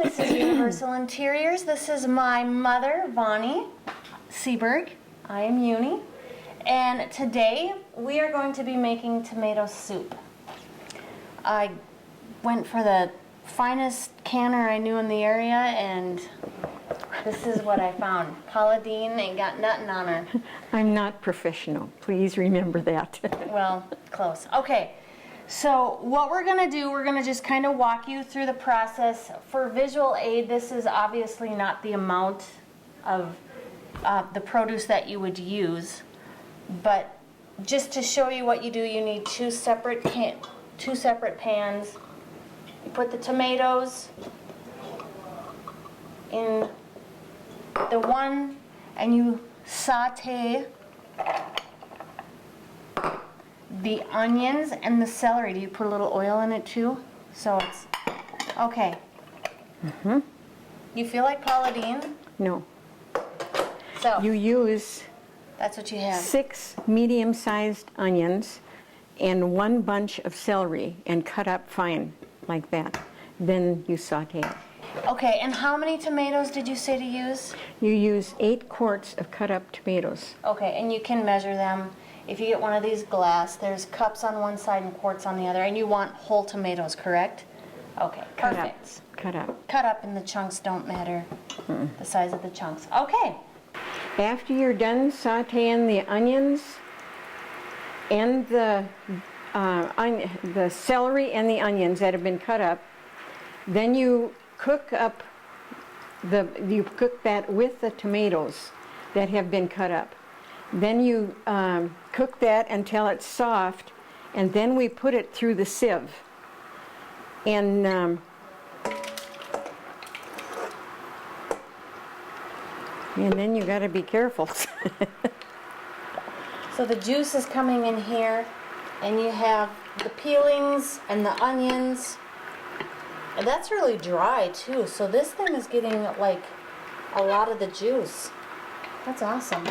This is Universal Interiors. This is my mother, Vonnie Seberg. I am Uni. And today we are going to be making tomato soup. I went for the finest canner I knew in the area, and this is what I found. Paula Deen ain't got nothing on her. I'm not professional. Please remember that. Well, close. Okay, so what we're going to do, we're going to just kind of walk you through the process. For visual aid, this is obviously not the amount of the produce that you would use, but just to show you what you do, you need two separate pans. You put the tomatoes in the one, and you saute the onions and the celery. Do you put a little oil in it too? So it's okay. You feel like Paula Deen? No. So You use that's what you have. 6 medium-sized onions and 1 bunch of celery and cut up fine like that. Then you saute it. Okay, and how many tomatoes did you say to use? You use 8 quarts of cut up tomatoes. Okay, and you can measure them. If you get one of these glass, there's cups on one side and quarts on the other, and you want whole tomatoes, correct? Okay, perfect. Cut up. Cut up, and the chunks don't matter, the size of the chunks. Okay. After you're done sauteing the onions and the celery and the onions that have been cut up, then you cook that with the tomatoes that have been cut up. Then you cook that until it's soft, and then we put it through the sieve. And then you got to be careful. So the juice is coming in here, and you have the peelings and the onions. And that's really dry too, so this thing is getting like a lot of the juice. That's awesome.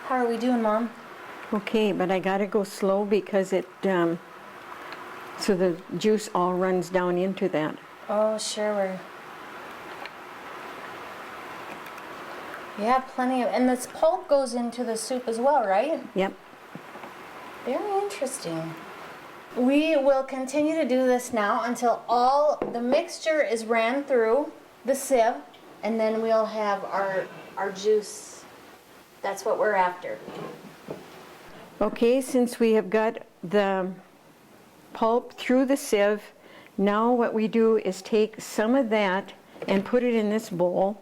How are we doing, Mom? Okay, but I got to go slow because so the juice all runs down into that. Oh, sure. You have plenty of, and this pulp goes into the soup as well, right? Yep. Very interesting. We will continue to do this now until all the mixture is ran through the sieve, and then we'll have our juice. That's what we're after. Okay, since we have got the pulp through the sieve, now what we do is take some of that and put it in this bowl.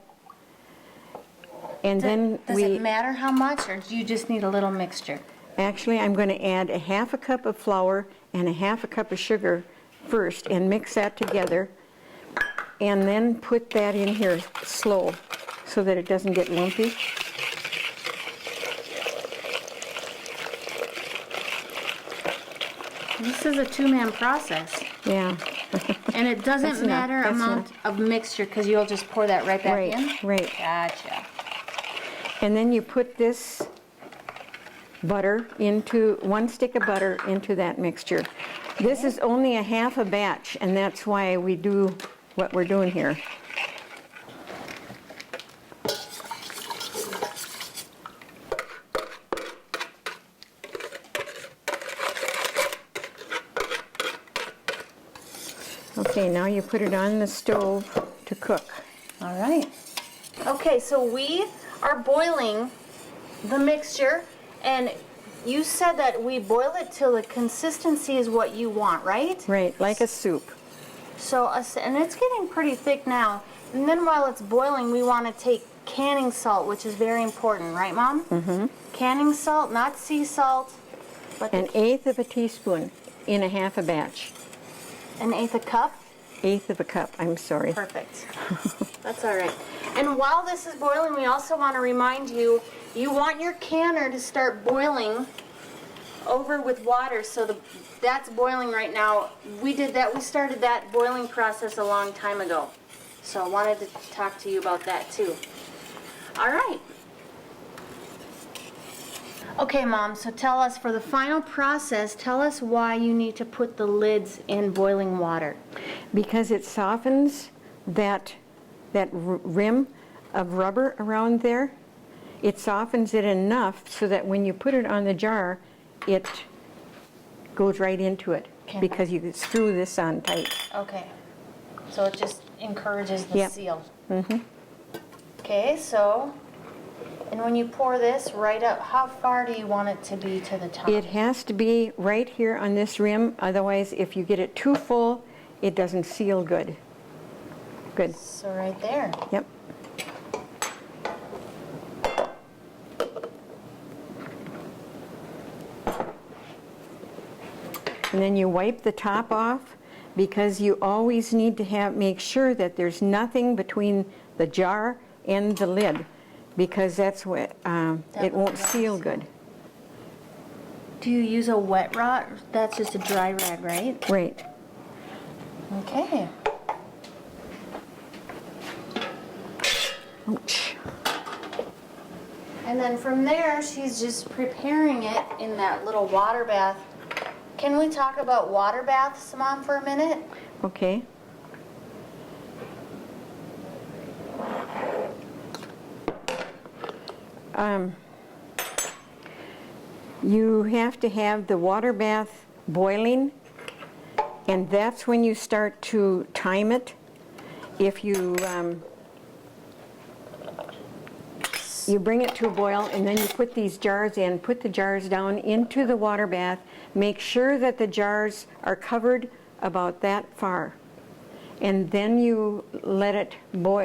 And then Does it matter how much, or do you just need a little mixture? Actually, I'm going to add a 1/2 cup of flour and a 1/2 cup of sugar first and mix that together, and then put that in here slow so that it doesn't get lumpy. This is a 2-man process. Yeah. And it doesn't That's enough. matter That's amount of mixture because you'll just pour that right back in? Right. Gotcha. And then you put this butter into, 1 stick of butter into that mixture. This is only a 1/2 batch, and that's why we do what we're doing here. Okay, now you put it on the stove to cook. All right. Okay, so we are boiling the mixture, and you said that we boil it till the consistency is what you want, right? Right, like a soup. So, and it's getting pretty thick now. And then while it's boiling, we want to take canning salt, which is very important, right, Mom? Mm-hmm. Canning salt, not sea salt, but 1/8 teaspoon in a 1/2 batch. 1/8 cup. 1/8 cup, I'm sorry. Perfect. That's all right. And while this is boiling, we also want to remind you, you want your canner to start boiling over with water. So that's boiling right now. We did that. We started that boiling process a long time ago. So I wanted to talk to you about that too. All right. Okay, Mom, so tell us, for the final process, tell us why you need to put the lids in boiling water. Because it softens that rim of rubber around there. It softens it enough so that when you put it on the jar, it goes right into it. Okay. Because you can screw this on tight. Okay, so it just encourages the Yep. seal. Mm-hmm. Okay, so, and when you pour this right up, how far do you want it to be to the top? It has to be right here on this rim, otherwise if you get it too full, it doesn't seal good. Good. So right there. Yep. And then you wipe the top off, because you always need to make sure that there's nothing between the jar and the lid, because that's what it won't seal good. Do you use a wet rag? That's just a dry rag, right? Right. Okay. Ouch. And then from there, she's just preparing it in that little water bath. Can we talk about water baths, Mom, for a minute? Okay. You have to have the water bath boiling, and that's when you start to time it. If you bring it to a boil, and then you put these jars in, put the jars down into the water bath, make sure that the jars are covered about that far, and then you let it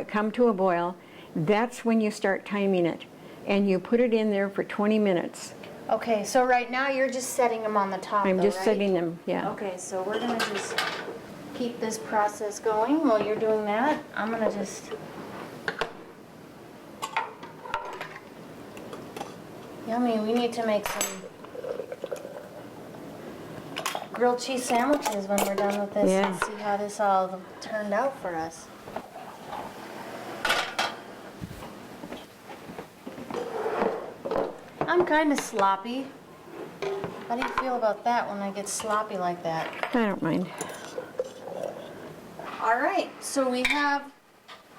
come to a boil. That's when you start timing it, and you put it in there for 20 minutes. Okay, so right now you're just setting them on the top, I'm though, just right? setting them, yeah. Okay, so we're gonna just keep this process going while you're doing that. I'm gonna just... Yummy, we need to make some grilled cheese sandwiches when we're done with this Yeah. and see how this all turned out for us. I'm kind of sloppy. How do you feel about that when I get sloppy like that? I don't mind. All right, so we have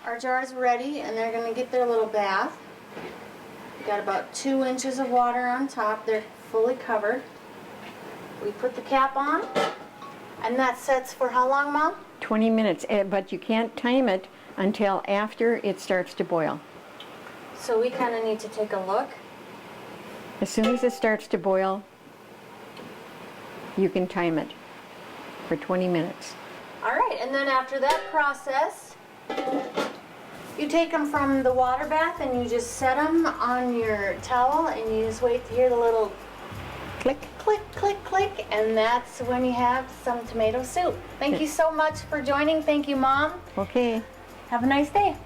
our jars ready, and they're gonna get their little bath. We got about 2 inches of water on top. They're fully covered. We put the cap on, and that sets for how long, Mom? 20 minutes, but you can't time it until after it starts to boil. So we kind of need to take a look. As soon as it starts to boil, you can time it for 20 minutes. All right, and then after that process, you take them from the water bath and you just set them on your towel, and you just wait to hear the little Click. click, click, click, and that's when you have some tomato soup. Thank you so much for joining. Thank you, Mom. Okay. Have a nice day.